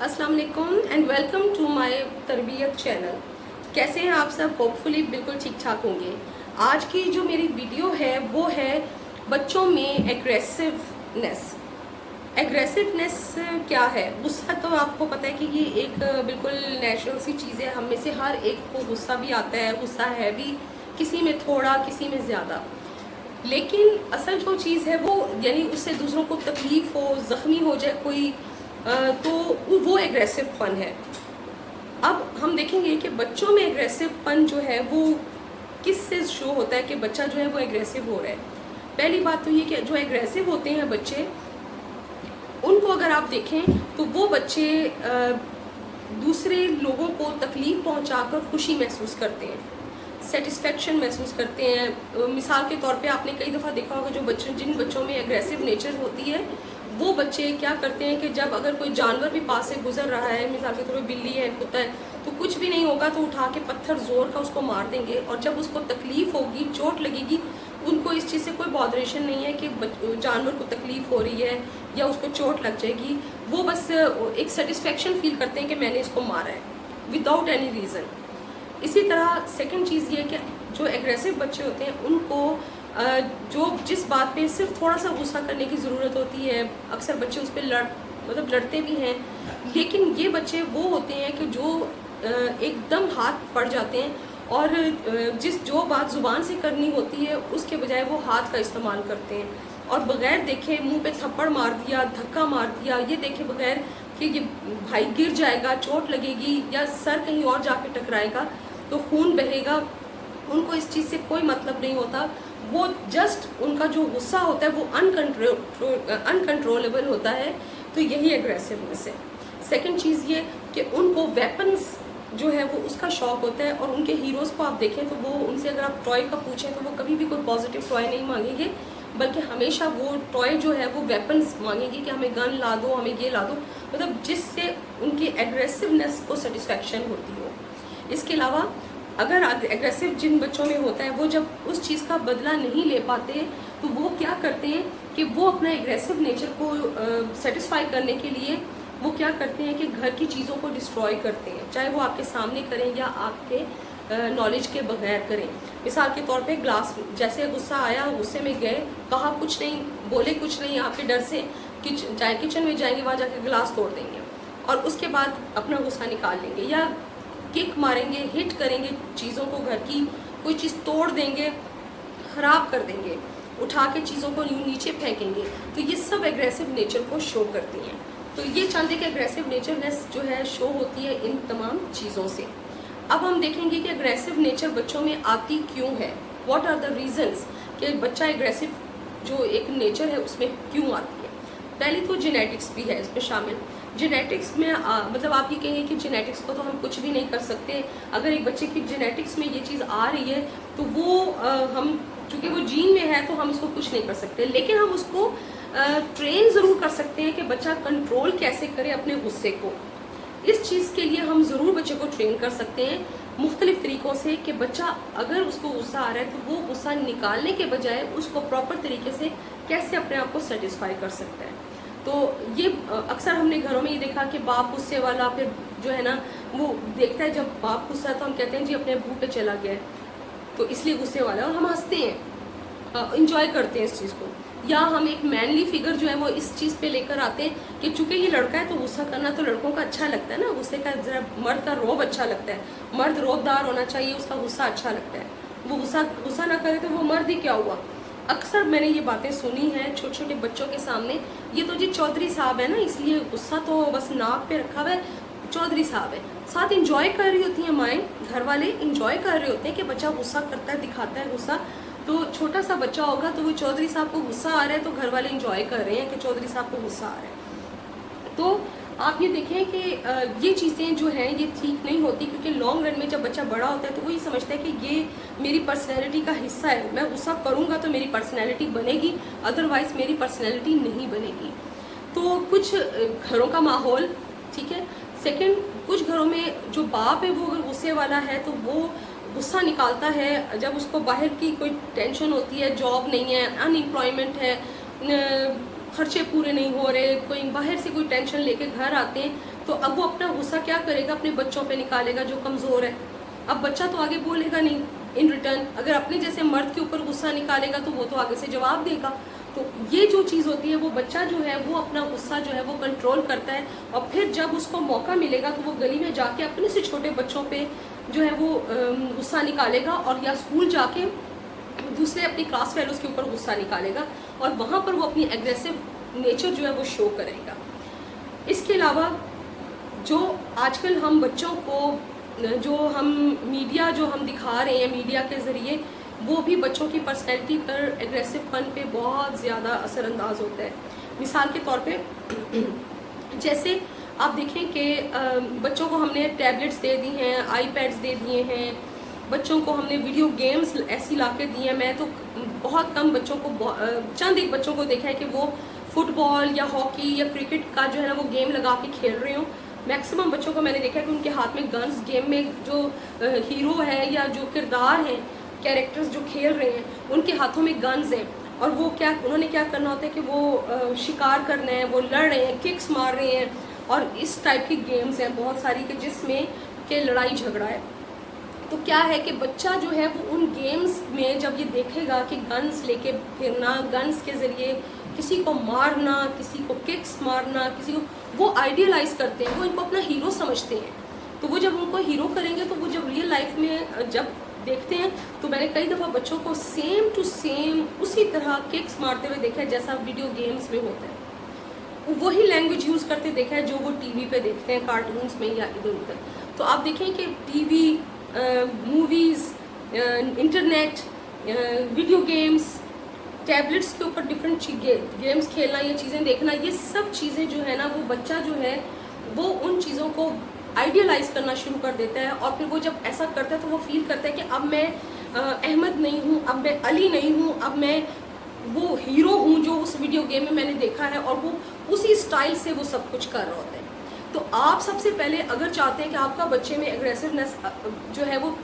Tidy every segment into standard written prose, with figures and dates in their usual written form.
अस्सलाम वालेकुम and welcome to my तरबियत चैनल। कैसे हैं आप सब? होपफुली बिल्कुल ठीक ठाक होंगे। आज की जो मेरी वीडियो है वो है बच्चों में एग्रेसिवनेस। एग्रेसिवनेस क्या है? गुस्सा तो आपको पता है कि ये एक बिल्कुल नेचुरल सी चीज़ है। हम में से हर एक को गुस्सा भी आता है, गुस्सा है भी, किसी में थोड़ा किसी में ज़्यादा। लेकिन असल जो चीज़ है वो यानी उससे दूसरों को तकलीफ़ हो, ज़ख्मी हो जाए कोई, तो वो एग्रेसिवपन है। अब हम देखेंगे कि बच्चों में एग्रेसिवपन जो है वो किस से शो होता है कि बच्चा जो है वो एग्रेसिव हो रहा है। पहली बात तो ये कि जो एग्रेसिव होते हैं बच्चे, उनको अगर आप देखें तो वो बच्चे दूसरे लोगों को तकलीफ़ पहुंचाकर खुशी महसूस करते हैं, सेटिस्फेक्शन महसूस करते हैं। मिसाल के तौर पे आपने कई दफ़ा देखा होगा जिन बच्चों में एग्रेसिव नेचर होती है वो बच्चे क्या करते हैं कि जब अगर कोई जानवर भी पास से गुजर रहा है, मिसाल के तौर पर बिल्ली है, कुत्ता है, तो कुछ भी नहीं होगा तो उठा के पत्थर ज़ोर का उसको मार देंगे। और जब उसको तकलीफ़ होगी, चोट लगेगी, उनको इस चीज़ से कोई बॉदरेशन नहीं है कि जानवर को तकलीफ़ हो रही है या उसको चोट लग जाएगी। वो बस एक सेटिस्फेक्शन फील करते हैं कि मैंने इसको मारा है विदाउट एनी रीज़न। इसी तरह सेकंड चीज़ ये है कि जो एग्रेसिव बच्चे होते हैं उनको जो जिस बात पे सिर्फ थोड़ा सा गुस्सा करने की ज़रूरत होती है, अक्सर बच्चे उस पर लड़ते भी हैं। लेकिन ये बच्चे वो होते हैं कि जो एकदम हाथ पड़ जाते हैं और जो बात ज़ुबान से करनी होती है उसके बजाय वो हाथ का इस्तेमाल करते हैं और बग़ैर देखे मुंह पे थप्पड़ मार दिया, धक्का मार दिया, ये देखे बग़ैर कि ये भाई गिर जाएगा, चोट लगेगी या सर कहीं और जाके टकराएगा तो खून बहेगा, उनको इस चीज़ से कोई मतलब नहीं होता। वो जस्ट उनका जो गुस्सा होता है वो अनकंट्रोलेबल होता है। तो यही एग्रेसिवनेस है। सेकंड चीज़ ये कि उनको वेपन्स जो है वो उसका शौक़ होता है। और उनके हीरोज़ को आप देखें तो वो उनसे अगर आप टॉय का पूछें तो वो कभी भी कोई पॉजिटिव टॉय नहीं मांगेंगे, बल्कि हमेशा वो टॉय जो है वो वेपन्स मांगेंगे कि हमें गन ला दो, हमें ये ला दो, मतलब जिससे उनकी एग्रेसिवनेस को सेटिस्फेक्शन होती हो। इसके अलावा अगर एग्रेसिव जिन बच्चों में होता है वो जब उस चीज़ का बदला नहीं ले पाते तो वो क्या करते हैं कि वो अपना एग्रेसिव नेचर को सेटिस्फाई करने के लिए वो क्या करते हैं कि घर की चीज़ों को डिस्ट्रॉय करते हैं, चाहे वो आपके सामने करें या आपके नॉलेज के बगैर करें। मिसाल के तौर पे ग्लास, जैसे गुस्सा आया, गुस्से में गए, कहा कुछ नहीं, बोले कुछ नहीं, आपके डर से किचन में जाएंगे, वहाँ जाके गिलास तोड़ देंगे और उसके बाद अपना गुस्सा निकाल लेंगे, या किक मारेंगे, हिट करेंगे चीज़ों को, घर की कोई चीज़ तोड़ देंगे, ख़राब कर देंगे, उठा के चीज़ों को नीचे फेंकेंगे। तो ये सब एग्रेसिव नेचर को शो करती हैं। तो ये चंद एक एग्रेसिव नेचरनेस जो है शो होती है इन तमाम चीज़ों से। अब हम देखेंगे कि एग्रेसिव नेचर बच्चों में आती क्यों है, व्हाट आर द रीजंस कि बच्चा एग्रेसिव जो एक नेचर है उसमें क्यों आती है। पहली तो जेनेटिक्स भी है इसमें शामिल। जेनेटिक्स में मतलब आप ये कहेंगे कि जेनेटिक्स को तो हम कुछ भी नहीं कर सकते। अगर एक बच्चे की जेनेटिक्स में ये चीज़ आ रही है तो वो हम चूँकि वो जीन में है तो हम उसको कुछ नहीं कर सकते, लेकिन हम उसको ट्रेन ज़रूर कर सकते हैं कि बच्चा कंट्रोल कैसे करे अपने गुस्से को। इस चीज़ के लिए हम ज़रूर बच्चे को ट्रेन कर सकते हैं मुख्तलिफ़ तरीक़ों से कि बच्चा अगर उसको गुस्सा आ रहा है तो वो गुस्सा निकालने के बजाय उसको प्रॉपर तरीके से कैसे अपने आप को सेटिस्फाई कर सकता है। तो ये अक्सर हमने घरों में ये देखा कि बाप गुस्से वाला फिर जो है ना वो देखता है, जब बाप गुस्सा तो हम कहते हैं जी अपने मुँह पे चला गया है तो इसलिए गुस्से वाला है, और हम हंसते हैं, इंजॉय करते हैं इस चीज़ को। या हम एक मैनली फिगर जो है वो इस चीज़ पे लेकर आते हैं कि चूँकि ये लड़का है तो गुस्सा करना तो लड़कों का अच्छा लगता है ना, गुस्से का ज़रा मर्द का रोब अच्छा लगता है, मर्द रोबदार होना चाहिए, उसका गुस्सा अच्छा लगता है। वो गुस्सा ना करे तो वो मर्द ही क्या हुआ। अक्सर मैंने ये बातें सुनी हैं छोटे छोटे बच्चों के सामने, ये तो जी चौधरी साहब है ना इसलिए गुस्सा तो बस नाक पे रखा हुआ है, चौधरी साहब है। साथ इंजॉय कर रही होती हैं माएँ, घर वाले इंजॉय कर रहे होते हैं कि बच्चा गुस्सा करता है, दिखाता है गुस्सा। तो छोटा सा बच्चा होगा तो वो चौधरी साहब को गुस्सा आ रहा है तो घर वाले इंजॉय कर रहे हैं कि चौधरी साहब को गुस्सा आ रहा है। तो आप ये देखें कि ये चीज़ें जो हैं ये ठीक नहीं होती, क्योंकि लॉन्ग रन में जब बच्चा बड़ा होता है तो वो ये समझता है कि ये मेरी पर्सनैलिटी का हिस्सा है, मैं गुस्सा करूँगा तो मेरी पर्सनैलिटी बनेगी, अदरवाइज़ मेरी पर्सनैलिटी नहीं बनेगी। तो कुछ घरों का माहौल ठीक है। सेकंड, कुछ घरों में जो बाप है वो अगर गुस्से वाला है तो वो गुस्सा निकालता है जब उसको बाहर की कोई टेंशन होती है, जॉब नहीं है, अनएम्प्लॉयमेंट है, खर्चे पूरे नहीं हो रहे, कोई बाहर से कोई टेंशन लेके घर आते हैं तो अब वो अपना गुस्सा क्या करेगा, अपने बच्चों पे निकालेगा जो कमज़ोर है। अब बच्चा तो आगे बोलेगा नहीं इन रिटर्न, अगर अपने जैसे मर्द के ऊपर गुस्सा निकालेगा तो वो तो आगे से जवाब देगा। तो ये जो चीज़ होती है, वो बच्चा जो है वो अपना गुस्सा जो है वो कंट्रोल करता है, और फिर जब उसको मौका मिलेगा तो वो गली में जाके अपने से छोटे बच्चों पे जो है वो गुस्सा निकालेगा, और या स्कूल जाके दूसरे अपनी क्लास फेलोज के ऊपर गुस्सा निकालेगा, और वहाँ पर वो अपनी एग्रेसिव नेचर जो है वो शो करेगा। इसके अलावा जो आजकल हम बच्चों को जो हम मीडिया जो हम दिखा रहे हैं मीडिया के ज़रिए, वो भी बच्चों की पर्सनैलिटी पर एग्रेसिव पन पे बहुत ज़्यादा असरअंदाज होता है। मिसाल के तौर पे जैसे आप देखें कि बच्चों को हमने टैबलेट्स दे दी हैं, आईपैड्स दे दिए हैं, बच्चों को हमने वीडियो गेम्स ऐसी ला के दी हैं। मैं तो बहुत कम बच्चों को, चंद एक बच्चों को देखा है कि वो फुटबॉल या हॉकी या क्रिकेट का जो है ना वो गेम लगा के खेल रहे हो। मैक्सिमम बच्चों को मैंने देखा है कि उनके हाथ में गन्स, गेम में जो हीरो है या जो किरदार हैं, कैरेक्टर्स जो खेल रहे हैं, उनके हाथों में गन्स हैं, और वो उन्होंने क्या करना होता है कि वो शिकार करना है, वो लड़ रहे हैं, किक्स मार रहे हैं, और इस टाइप की गेम्स हैं बहुत सारी कि जिसमें के लड़ाई झगड़ा है। तो क्या है कि बच्चा जो है वो उन गेम्स में जब ये देखेगा कि गन्स लेके फिरना, गन्स के ज़रिए किसी को मारना, किसी को किक्स मारना, किसी को, वो आइडियलाइज करते हैं, वो इनको अपना हीरो समझते हैं। तो वो जब उनको हीरो करेंगे तो वो जब रियल लाइफ में जब देखते हैं, तो मैंने कई दफ़ा बच्चों को सेम टू सेम उसी तरह किक्स मारते हुए देखा है जैसा वीडियो गेम्स में होता है। वही लैंग्वेज यूज़ करते देखा है जो वो टीवी पे देखते हैं, कार्टून्स में या इधर उधर। तो आप देखें कि TV, movies, internet, video games, tablets के ऊपर डिफरेंट गेम्स खेलना, ये चीज़ें देखना, ये सब चीज़ें जो है ना वो बच्चा जो है वो उन चीज़ों को आइडियलाइज करना शुरू कर देता है। और फिर वो जब ऐसा करता है तो वो फील करता है कि अब मैं अहमद नहीं हूँ, अब मैं अली नहीं हूँ, अब मैं वो हीरो हूँ जो उस वीडियो गेम में मैंने देखा है, और वो उसी स्टाइल से वो सब कुछ कर रहा होता है। तो आप सबसे पहले अगर चाहते हैं कि आपका बच्चे में एग्रेसिवनेस जो है वो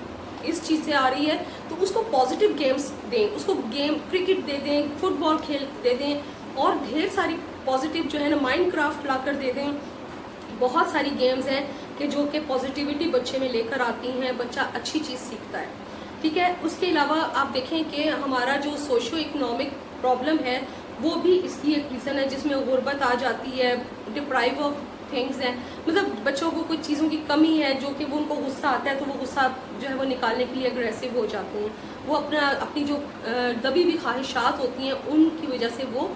इस चीज़ से आ रही है, तो उसको पॉजिटिव गेम्स दें, उसको गेम क्रिकेट दे दें, फुटबॉल खेल दे दें, और ढेर सारी पॉजिटिव जो है ना माइनक्राफ्ट ला कर दे दें। बहुत सारी गेम्स हैं कि जो कि पॉजिटिविटी बच्चे में लेकर आती हैं, बच्चा अच्छी चीज़ सीखता है। ठीक है। उसके अलावा आप देखें कि हमारा जो सोशो इकोनॉमिक प्रॉब्लम है वो भी इसकी एक रीज़न है, जिसमें गुर्बत आ जाती है, डिप्राइव ऑफ थिंग्स हैं, मतलब बच्चों को कुछ चीज़ों की कमी है जो कि वो उनको गुस्सा आता है तो वो गुस्सा जो है वो निकालने के लिए अग्रेसिव हो जाते हैं। वो अपनी जो दबी हुई ख्वाहिशात होती हैं उनकी वजह से वो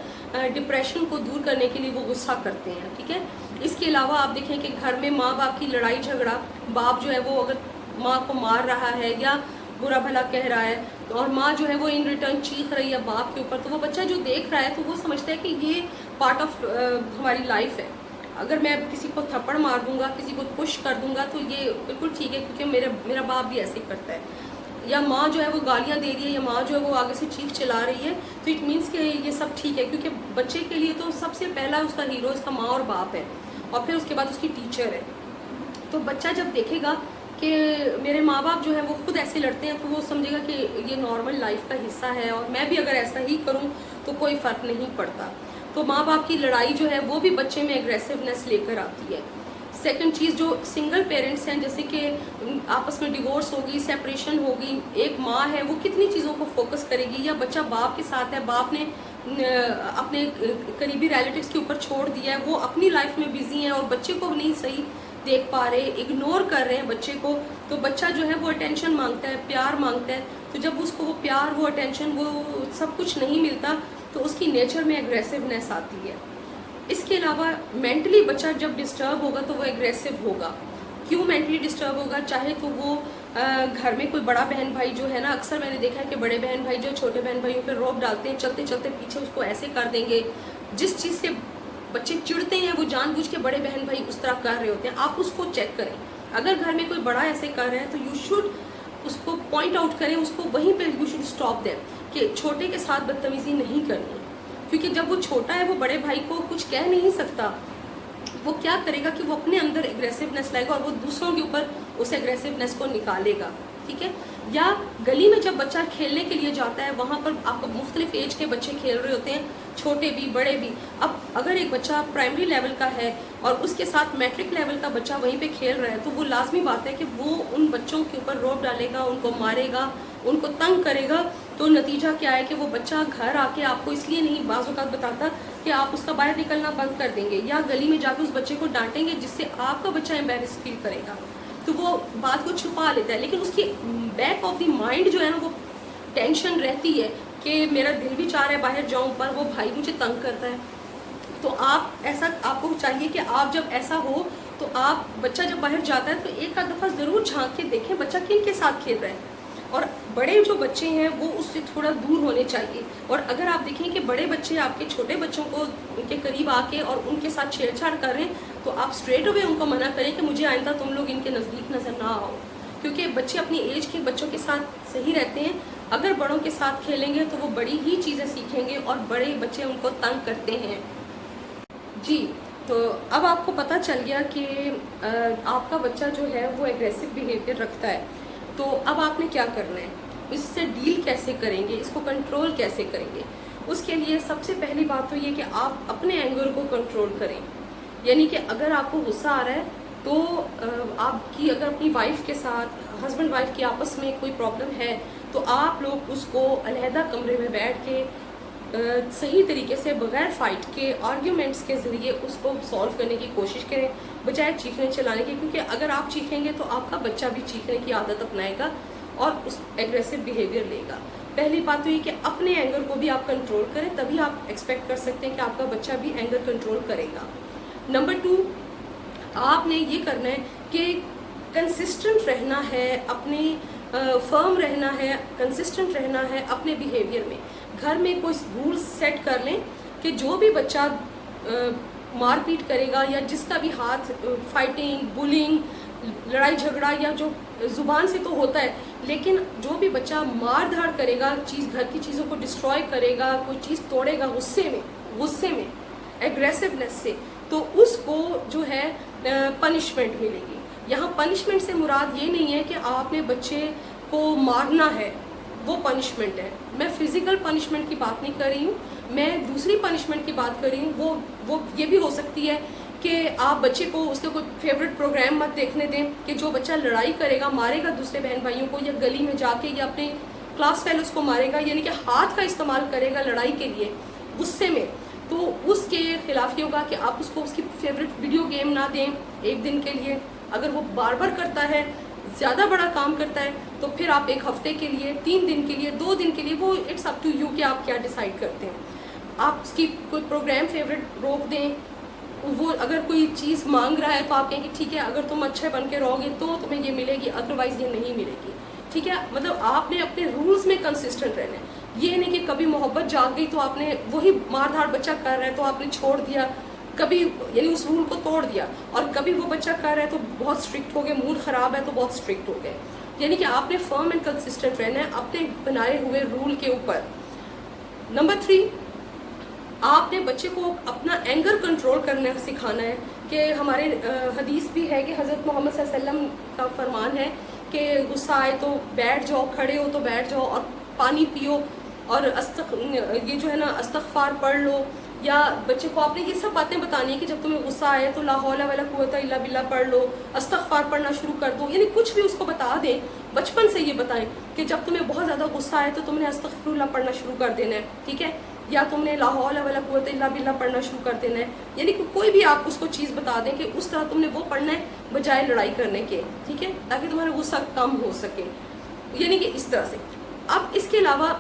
डिप्रेशन को दूर करने के लिए वो गुस्सा करते हैं। ठीक है। इसके अलावा आप देखें कि घर में माँ बाप की लड़ाई झगड़ा, बाप जो है वो अगर माँ को मार रहा है या बुरा भला कह रहा है और माँ जो है वो इन रिटर्न चीख रही है बाप के ऊपर, तो वो बच्चा जो देख रहा है तो वो समझता है कि ये पार्ट ऑफ हमारी लाइफ है। अगर मैं किसी को थप्पड़ मार दूंगा, किसी को पुश कर दूंगा तो ये बिल्कुल ठीक है, क्योंकि मेरा बाप भी ऐसे ही करता है। या माँ जो है वो गालियाँ दे रही है या माँ जो है वो आगे से चीख चला रही है, तो इट मीन्स कि ये सब ठीक है, क्योंकि बच्चे के लिए तो सबसे पहला उसका हीरो उसका माँ और बाप है, और फिर उसके बाद उसकी टीचर है। तो बच्चा जब देखेगा कि मेरे माँ बाप जो है वो खुद ऐसे लड़ते हैं, तो वो समझेगा कि ये नॉर्मल लाइफ का हिस्सा है, और मैं भी अगर ऐसा ही करूँ तो कोई फ़र्क नहीं पड़ता। तो माँ बाप की लड़ाई जो है वो भी बच्चे में एग्रेसिवनेस लेकर आती है। सेकंड चीज़, जो सिंगल पेरेंट्स हैं, जैसे कि आपस में डिवोर्स होगी, सेपरेशन होगी, एक माँ है वो कितनी चीज़ों को फोकस करेगी, या बच्चा बाप के साथ है, बाप ने अपने करीबी रिलेटिव्स के ऊपर छोड़ दिया है, वो अपनी लाइफ में बिजी हैं और बच्चे को नहीं सही देख पा रहे, इग्नोर कर रहे हैं बच्चे को, तो बच्चा जो है वो अटेंशन मांगता है, प्यार मांगता है। तो जब उसको वो प्यार, वो अटेंशन, वो सब कुछ नहीं मिलता तो उसकी नेचर में एग्रेसिवनेस आती है। इसके अलावा मेंटली बच्चा जब डिस्टर्ब होगा तो वो एग्रेसिव होगा। क्यों मेंटली डिस्टर्ब होगा? चाहे तो वो घर में कोई बड़ा बहन भाई जो है ना, अक्सर मैंने देखा है कि बड़े बहन भाई जो छोटे बहन भाइयों पे रौब डालते हैं, चलते चलते पीछे उसको ऐसे कर देंगे, जिस चीज़ से बच्चे चिढ़ते हैं वो जानबूझ के बड़े बहन भाई उस तरह कर रहे होते हैं। आप उसको चेक करें, अगर घर में कोई बड़ा ऐसे कर रहा है तो यू शुड उसको पॉइंट आउट करें, उसको वहीं पे यू शुड स्टॉप देम कि छोटे के साथ बदतमीज़ी नहीं करनी, क्योंकि जब वो छोटा है वो बड़े भाई को कुछ कह नहीं सकता। वो क्या करेगा कि वो अपने अंदर एग्रेसिवनेस लाएगा और वो दूसरों के ऊपर उस एग्रेसिवनेस को निकालेगा। ठीक है। या गली में जब बच्चा खेलने के लिए जाता है, वहाँ पर आपको मुख्तलिफ एज के बच्चे खेल रहे होते हैं, چھوٹے بھی بڑے بھی. اب اگر ایک بچہ پرائمری لیول کا ہے اور اس کے ساتھ میٹرک لیول کا بچہ وہیں پہ کھیل رہا ہے تو وہ لازمی بات ہے کہ وہ ان بچوں کے اوپر روب ڈالے گا, ان کو مارے گا, ان کو تنگ کرے گا. تو نتیجہ کیا ہے کہ وہ بچہ گھر آ کے آپ کو اس لیے نہیں بعض اوقات بتاتا کہ آپ اس کا باہر نکلنا بند کر دیں گے یا گلی میں جا کے اس بچے کو ڈانٹیں گے جس سے آپ کا بچہ امبیرس فیل کرے گا, تو وہ بات کو چھپا لیتا ہے. لیکن اس کی بیک آف دی مائنڈ جو ہے نا وہ ٹینشن رہتی ہے کہ میرا دل بھی چاہ رہا ہے باہر جاؤں پر وہ بھائی مجھے تنگ کرتا ہے. تو آپ کو چاہیے کہ آپ جب ایسا ہو تو آپ بچہ جب باہر جاتا ہے تو ایک آدھ دفعہ ضرور جھانک کے دیکھیں بچہ کن کے ساتھ کھیل رہا ہے. اور بڑے جو بچے ہیں وہ اس سے تھوڑا دور ہونے چاہیے. اور اگر آپ دیکھیں کہ بڑے بچے آپ کے چھوٹے بچوں کو ان کے قریب آ کے اور ان کے ساتھ چھیڑ چھاڑ کر رہے ہیں تو آپ اسٹریٹ اوے ان کو منع کریں کہ مجھے آئندہ تم لوگ ان کے نزدیک نظر نہ آؤ, کیونکہ بچے اپنی ایج کے بچوں کے ساتھ صحیح رہتے ہیں. اگر بڑوں کے ساتھ کھیلیں گے تو وہ بڑی ہی چیزیں سیکھیں گے اور بڑے بچے ان کو تنگ کرتے ہیں. جی, تو اب آپ کو پتہ چل گیا کہ آپ کا بچہ جو ہے وہ ایگریسو بیہیویئر رکھتا ہے. تو اب آپ نے کیا کرنا ہے, اس سے ڈیل کیسے کریں گے, اس کو کنٹرول کیسے کریں گے. اس کے لیے سب سے پہلی بات تو یہ کہ آپ اپنے اینگر کو کنٹرول کریں. یعنی کہ اگر آپ کو غصہ آ رہا ہے تو آپ کی اگر اپنی وائف کے ساتھ ہسبینڈ وائف کی آپس میں کوئی پرابلم ہے تو آپ لوگ اس کو علیحدہ کمرے میں بیٹھ کے صحیح طریقے سے بغیر فائٹ کے آرگیومنٹس کے ذریعے اس کو سولو کرنے کی کوشش کریں بجائے چیخنے چلانے کی, کیونکہ اگر آپ چیخیں گے تو آپ کا بچہ بھی چیخنے کی عادت اپنائے گا اور اس ایگریسو بیہیویئر لے گا. پہلی بات تو یہ کہ اپنے اینگر کو بھی آپ کنٹرول کریں, تبھی آپ ایکسپیکٹ کر سکتے ہیں کہ آپ کا بچہ بھی اینگر کنٹرول کرے گا. نمبر 2, آپ نے یہ کرنا ہے کہ کنسسٹنٹ رہنا ہے, اپنی فرم رہنا ہے, کنسسٹنٹ رہنا ہے اپنے بیہیویئر میں. گھر میں کوئی رولز سیٹ کر لیں کہ جو بھی بچہ مار پیٹ کرے گا یا جس کا بھی ہاتھ فائٹنگ, بولنگ, لڑائی جھگڑا یا جو زبان سے تو ہوتا ہے, لیکن جو بھی بچہ مار دھاڑ کرے گا, گھر کی چیزوں کو ڈسٹروائے کرے گا, کوئی چیز توڑے گا غصے میں ایگریسونیس سے, تو اس کو جو ہے پنشمنٹ ملے گی. یہاں پنشمنٹ سے مراد یہ نہیں ہے کہ آپ نے بچے کو مارنا ہے, وہ پنشمنٹ ہے. میں فزیکل پنشمنٹ کی بات نہیں کر رہی ہوں, میں دوسری پنشمنٹ کی بات کر رہی ہوں. وہ یہ بھی ہو سکتی ہے کہ آپ بچے کو اس کا کوئی فیوریٹ پروگرام مت دیکھنے دیں کہ جو بچہ لڑائی کرے گا, مارے گا دوسرے بہن بھائیوں کو, یا گلی میں جا کے یا اپنے کلاس فیلوز کو مارے گا, یعنی کہ ہاتھ کا استعمال کرے گا لڑائی کے لیے غصے میں, تو اس کے خلاف یہ ہوگا کہ آپ اس کو اس کی فیوریٹ ویڈیو گیم نہ دیں ایک دن کے لیے. اگر وہ بار بار کرتا ہے, زیادہ بڑا کام کرتا ہے, تو پھر آپ ایک ہفتے کے لیے, 3 دن کے لیے, 2 دن کے لیے, وہ اٹس اپ ٹو یو کہ آپ کیا ڈیسائیڈ کرتے ہیں. آپ اس کی کوئی پروگرام فیوریٹ روک دیں. وہ اگر کوئی چیز مانگ رہا ہے تو آپ کہیں کہ ٹھیک ہے اگر تم اچھے بن کے رہو گے تو تمہیں یہ ملے گی, ادروائز یہ نہیں ملے گی. ٹھیک ہے, مطلب آپ نے اپنے رولز میں کنسسٹنٹ رہنا ہے. یہ نہیں کہ کبھی محبت جاگ گئی تو آپ نے وہی مار دھاڑ بچہ کر رہا ہے تو آپ نے چھوڑ دیا, کبھی یعنی اس رول کو توڑ دیا, اور کبھی وہ بچہ کر رہا ہے تو بہت اسٹرکٹ ہو گئے, موڈ خراب ہے تو بہت اسٹرکٹ ہو گئے. یعنی کہ آپ نے فرم اینڈ کنسسٹنٹ رہنا ہے اپنے بنائے ہوئے رول کے اوپر. نمبر 3, آپ نے بچے کو اپنا اینگر کنٹرول کرنا سکھانا ہے. کہ ہمارے حدیث بھی ہے کہ حضرت محمد صلی اللہ علیہ وسلم کا فرمان ہے کہ غصہ آئے تو بیٹھ جاؤ, کھڑے ہو تو بیٹھ جاؤ اور پانی پیو, اور یہ جو ہے نا استغفار پڑھ لو. یا بچے کو آپ نے یہ سب باتیں بتانی ہے کہ جب تمہیں غصہ آئے تو لا حول ولا قوت الا باللہ پڑھ لو, استغفار پڑھنا شروع کر دو. یعنی کچھ بھی اس کو بتا دیں, بچپن سے یہ بتائیں کہ جب تمہیں بہت زیادہ غصہ آئے تو تم نے استغفر اللہ پڑھنا شروع کر دینا ہے. ٹھیک ہے, یا تم نے لا حول ولا قوت الا باللہ پڑھنا شروع کر دینا ہے. یعنی کہ کوئی بھی آپ اس کو چیز بتا دیں کہ اس طرح تم نے وہ پڑھنا ہے بجائے لڑائی کرنے کے. ٹھیک ہے, تاکہ تمہارا غصہ کم ہو سکے. یعنی کہ اس طرح سے. اب اس کے علاوہ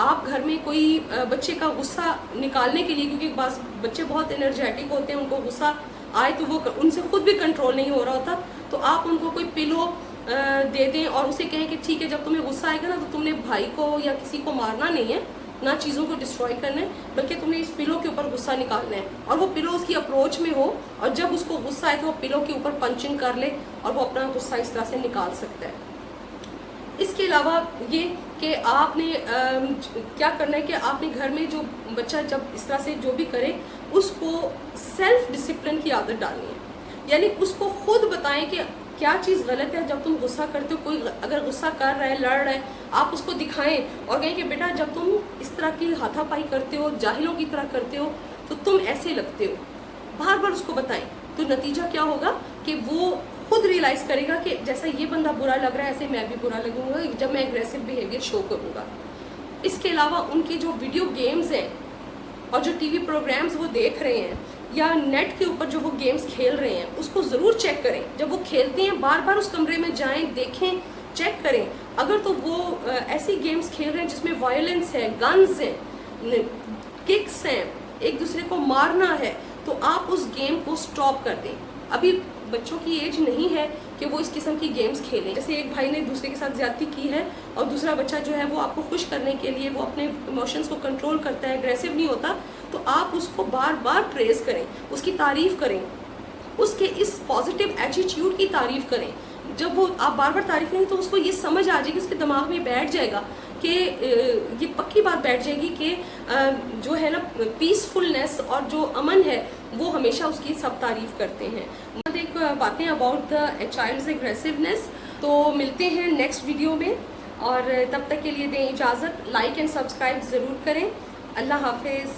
آپ گھر میں کوئی بچے کا غصہ نکالنے کے لیے, کیونکہ بعض بچے بہت انرجیٹک ہوتے ہیں, ان کو غصہ آئے تو وہ ان سے خود بھی کنٹرول نہیں ہو رہا ہوتا, تو آپ ان کو کوئی پلو دے دیں اور اسے کہیں کہ ٹھیک ہے جب تمہیں غصہ آئے گا نا تو تم نے بھائی کو یا کسی کو مارنا نہیں ہے, نہ چیزوں کو ڈسٹروائے کرنا ہے, بلکہ تم نے اس پلو کے اوپر غصہ نکالنا ہے. اور وہ پلو اس کی اپروچ میں ہو, اور جب اس کو غصہ آئے تو وہ پلو کے اوپر پنچنگ کر لے اور وہ اپنا غصہ اس طرح سے نکال سکتا ہے. اس کے علاوہ یہ کہ آپ نے کیا کرنا ہے کہ آپ نے گھر میں جو بچہ جب اس طرح سے جو بھی کرے اس کو سیلف ڈسپلن کی عادت ڈالنی ہے. یعنی اس کو خود بتائیں کہ क्या चीज़ गलत है जब तुम गुस्सा करते हो, कोई अगर गुस्सा कर रहा है, लड़ रहा है, आप उसको दिखाएं और कहें कि बेटा जब तुम इस तरह की हाथापाई करते हो, जाहिलों की तरह करते हो, तो तुम ऐसे लगते हो, बार बार उसको बताएं, तो नतीजा क्या होगा कि वो खुद रियलाइज़ करेगा कि जैसा ये बंदा बुरा लग रहा है ऐसे मैं भी बुरा लगूंगा जब मैं एग्रेसिव बिहेवियर शो करूँगा। इसके अलावा उनकी जो वीडियो गेम्स हैं और जो टीवी प्रोग्राम्स वो देख रहे हैं या नेट के ऊपर जो वो गेम्स खेल रहे हैं, उसको ज़रूर चेक करें। जब वो खेलते हैं बार बार उस कमरे में जाएं, देखें, चेक करें। अगर तो वो ऐसी गेम्स खेल रहे हैं जिसमें वायलेंस है, गन्स हैं, किक्स हैं, एक दूसरे को मारना है, तो आप उस गेम को स्टॉप कर दें। अभी बच्चों की एज नहीं है कि वो इस किस्म की गेम्स खेलें। जैसे एक भाई ने दूसरे के साथ ज्यादती की है और दूसरा बच्चा जो है वो आपको खुश करने के लिए वो अपने इमोशंस को कंट्रोल करता है, एग्रेसिव नहीं होता, तो आप उसको बार बार प्रेज करें, उसकी तारीफ करें, उसके इस पॉजिटिव एटीट्यूड की तारीफ करें। जब वो आप बार बार तारीफ करें तो उसको ये समझ आ जाएगी, उसके दिमाग में बैठ जाएगा कि ये पक्की बात बैठ जाएगी कि जो है ना पीसफुलनेस और जो अमन है वो हमेशा उसकी सब तारीफ करते हैं। एक बातें अबाउट द चाइल्ड्स एग्रेसिवनेस। तो मिलते हैं नेक्स्ट वीडियो में और तब तक के लिए दें इजाज़त। लाइक एंड सब्सक्राइब ज़रूर करें। अल्लाह हाफिज़।